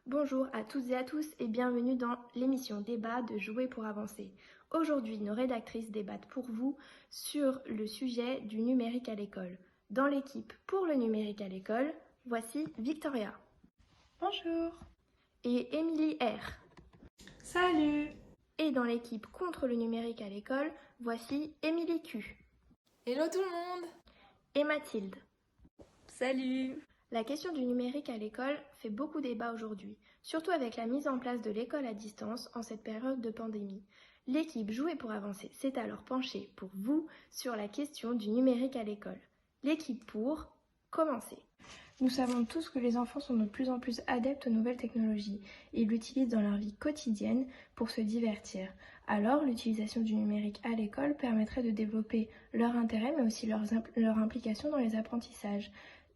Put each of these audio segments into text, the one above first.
Bonjour à toutes et à tous et bienvenue dans l'émission Débat de Jouer pour avancer. Aujourd'hui, nos rédactrices débattent pour vous sur le sujet du numérique à l'école. Dans l'équipe pour le numérique à l'école, voici Victoria. Bonjour. Et Émilie R. Salut. Et dans l'équipe contre le numérique à l'école, voici Émilie Q. Hello tout le monde. Et Mathilde. Salut. La question du numérique à l'école fait beaucoup débat aujourd'hui, surtout avec la mise en place de l'école à distance en cette période de pandémie. L'équipe Jouer pour avancer s'est alors penchée pour vous sur la question du numérique à l'école. L'équipe pour commencer. Nous savons tous que les enfants sont de plus en plus adeptes aux nouvelles technologies et ils l'utilisent dans leur vie quotidienne pour se divertir. Alors, l'utilisation du numérique à l'école permettrait de développer leur intérêt mais aussi leur implication dans les apprentissages.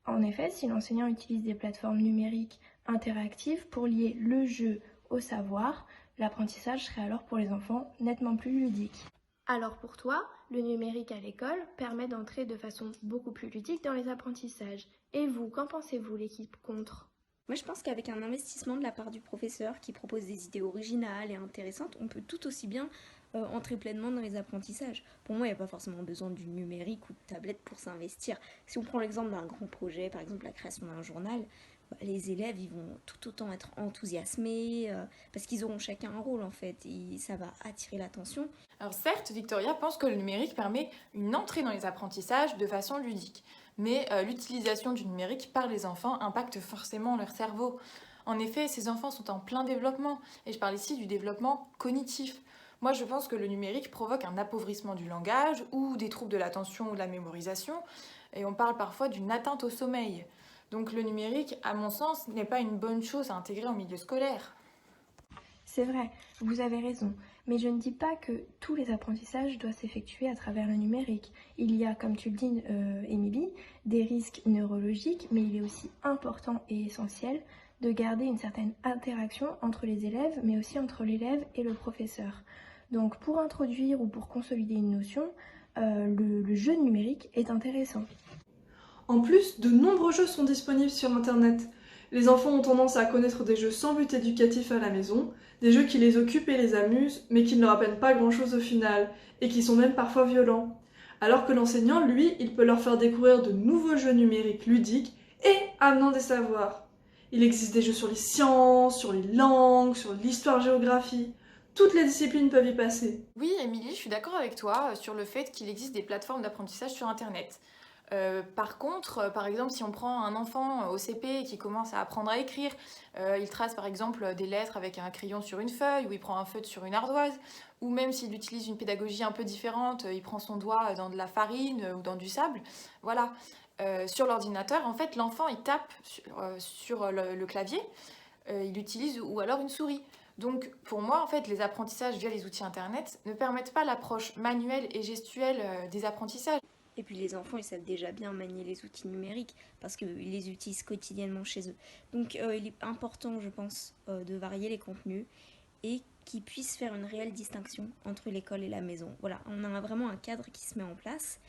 En effet, si l'enseignant utilise des plateformes numériques interactives pour lier le jeu au savoir, l'apprentissage serait alors pour les enfants nettement plus ludique. Alors pour toi, le numérique à l'école permet d'entrer de façon beaucoup plus ludique dans les apprentissages. Et vous, qu'en pensez-vous, l'équipe contre ? Moi je pense qu'avec un investissement de la part du professeur qui propose des idées originales et intéressantes, on peut tout aussi bien entrer pleinement dans les apprentissages. Pour moi, il n'y a pas forcément besoin du numérique ou de tablette pour s'investir. Si on prend l'exemple d'un grand projet, par exemple la création d'un journal, les élèves ils vont tout autant être enthousiasmés parce qu'ils auront chacun un rôle en fait et ça va attirer l'attention. Alors certes, Victoria pense que le numérique permet une entrée dans les apprentissages de façon ludique, mais l'utilisation du numérique par les enfants impacte forcément leur cerveau. En effet, ces enfants sont en plein développement, et je parle ici du développement cognitif. Moi, je pense que le numérique provoque un appauvrissement du langage ou des troubles de l'attention ou de la mémorisation, et on parle parfois d'une atteinte au sommeil. Donc le numérique, à mon sens, n'est pas une bonne chose à intégrer en milieu scolaire. C'est vrai, vous avez raison, mais je ne dis pas que tous les apprentissages doivent s'effectuer à travers le numérique. Il y a, comme tu le dis, Émilie, des risques neurologiques, mais il est aussi important et essentiel de garder une certaine interaction entre les élèves, mais aussi entre l'élève et le professeur. Donc pour introduire ou pour consolider une notion, le jeu numérique est intéressant. En plus, de nombreux jeux sont disponibles sur Internet. Les enfants ont tendance à connaître des jeux sans but éducatif à la maison, des jeux qui les occupent et les amusent, mais qui ne leur apprennent pas grand-chose au final, et qui sont même parfois violents. Alors que l'enseignant, lui, il peut leur faire découvrir de nouveaux jeux numériques ludiques et amenant des savoirs. Il existe des jeux sur les sciences, sur les langues, sur l'histoire-géographie. Toutes les disciplines peuvent y passer. Oui, Émilie, je suis d'accord avec toi sur le fait qu'il existe des plateformes d'apprentissage sur Internet. Par contre, par exemple, si on prend un enfant au CP qui commence à apprendre à écrire, il trace par exemple des lettres avec un crayon sur une feuille, ou il prend un feutre sur une ardoise, ou même s'il utilise une pédagogie un peu différente, il prend son doigt dans de la farine ou dans du sable, voilà. Sur l'ordinateur, en fait, l'enfant il tape sur le clavier, il utilise ou alors une souris. Donc pour moi, en fait, les apprentissages via les outils internet ne permettent pas l'approche manuelle et gestuelle des apprentissages. Et puis les enfants ils savent déjà bien manier les outils numériques parce qu'ils les utilisent quotidiennement chez eux. Donc il est important je pense de varier les contenus et qu'ils puissent faire une réelle distinction entre l'école et la maison. Voilà, on a vraiment un cadre qui se met en place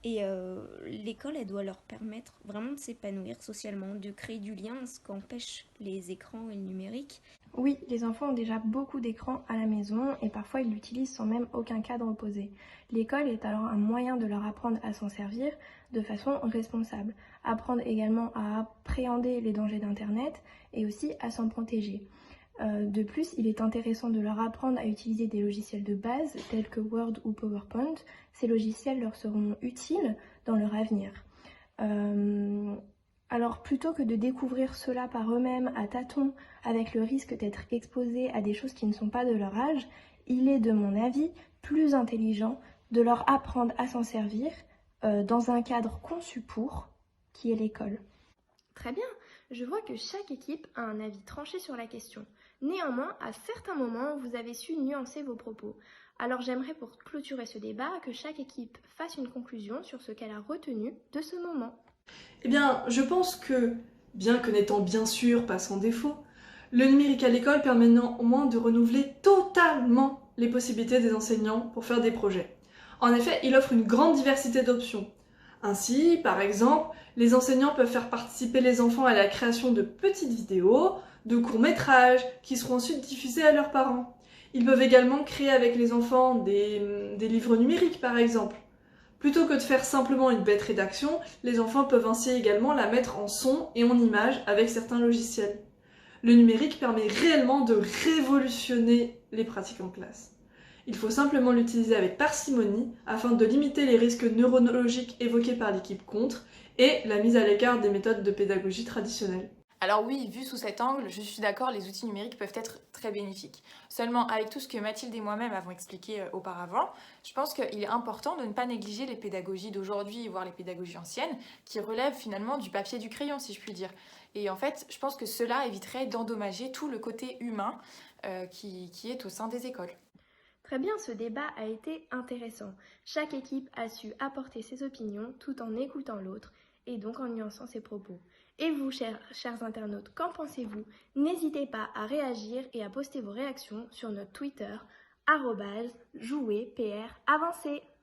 et l'école elle doit leur permettre vraiment de s'épanouir socialement, de créer du lien, ce qu'empêchent les écrans et le numérique. Oui, les enfants ont déjà beaucoup d'écrans à la maison et parfois ils l'utilisent sans même aucun cadre posé. L'école est alors un moyen de leur apprendre à s'en servir de façon responsable, apprendre également à appréhender les dangers d'Internet et aussi à s'en protéger. De plus, il est intéressant de leur apprendre à utiliser des logiciels de base tels que Word ou PowerPoint. Ces logiciels leur seront utiles dans leur avenir. Alors plutôt que de découvrir cela par eux-mêmes à tâtons avec le risque d'être exposés à des choses qui ne sont pas de leur âge, il est de mon avis plus intelligent de leur apprendre à s'en servir dans un cadre conçu pour, qui est l'école. Très bien, je vois que chaque équipe a un avis tranché sur la question. Néanmoins, à certains moments, vous avez su nuancer vos propos. Alors j'aimerais pour clôturer ce débat que chaque équipe fasse une conclusion sur ce qu'elle a retenu de ce moment. Eh bien, je pense que, bien que n'étant bien sûr pas sans défaut, le numérique à l'école permet néanmoins de renouveler totalement les possibilités des enseignants pour faire des projets. En effet, il offre une grande diversité d'options. Ainsi, par exemple, les enseignants peuvent faire participer les enfants à la création de petites vidéos, de courts-métrages qui seront ensuite diffusés à leurs parents. Ils peuvent également créer avec les enfants des livres numériques par exemple. Plutôt que de faire simplement une bête rédaction, les enfants peuvent ainsi également la mettre en son et en image avec certains logiciels. Le numérique permet réellement de révolutionner les pratiques en classe. Il faut simplement l'utiliser avec parcimonie afin de limiter les risques neurologiques évoqués par l'équipe contre et la mise à l'écart des méthodes de pédagogie traditionnelles. Alors oui, vu sous cet angle, je suis d'accord, les outils numériques peuvent être très bénéfiques. Seulement, avec tout ce que Mathilde et moi-même avons expliqué auparavant, je pense qu'il est important de ne pas négliger les pédagogies d'aujourd'hui, voire les pédagogies anciennes, qui relèvent finalement du papier et du crayon, si je puis dire. Et en fait, je pense que cela éviterait d'endommager tout le côté humain qui est au sein des écoles. Très bien, ce débat a été intéressant. Chaque équipe a su apporter ses opinions tout en écoutant l'autre et donc en nuançant ses propos. Et vous, chers internautes, qu'en pensez-vous? N'hésitez pas à réagir et à poster vos réactions sur notre Twitter @jouerpr avancé.